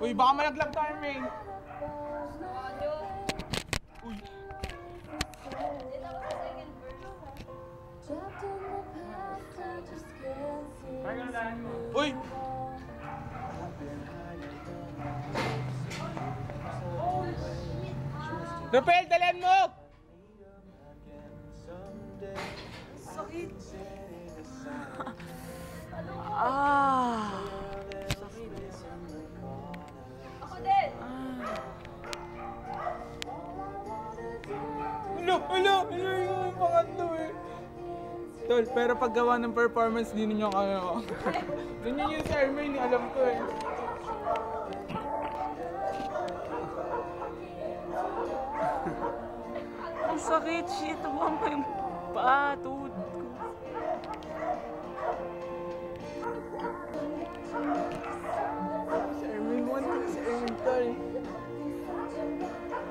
Uy, baka malaglag tayo, May. Uy. Uy! Rapel, dalan mo! Sakit. Sakit. Ako din! Yung pangatlo eh. Tol, pero paggawa ng performance, di ninyo kaya. Ganyan yung si Armin, alam ko eh. Ang sakit. Shit, tumama yung paa, tuhod ko. Si Armin mo, si Armin tol.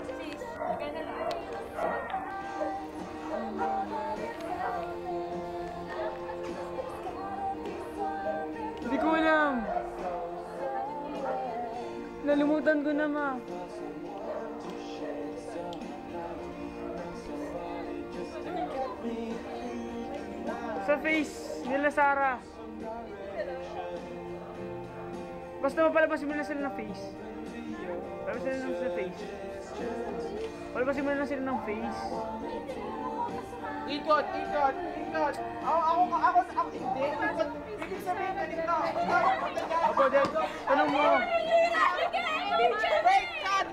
Sis, ikaw na lang. Hindi ko alam. Nalimutan ko na, ma. Sa face nila Sarah. Basta mapalabasin mo na sila ng face. Palabasin mo na sa face. Palabasin mo na sila ng face. Ikot. Ako, hindi. Ikot. Ibig sabihin ganito. Apo, Dad, tanong mo. Wait, cut.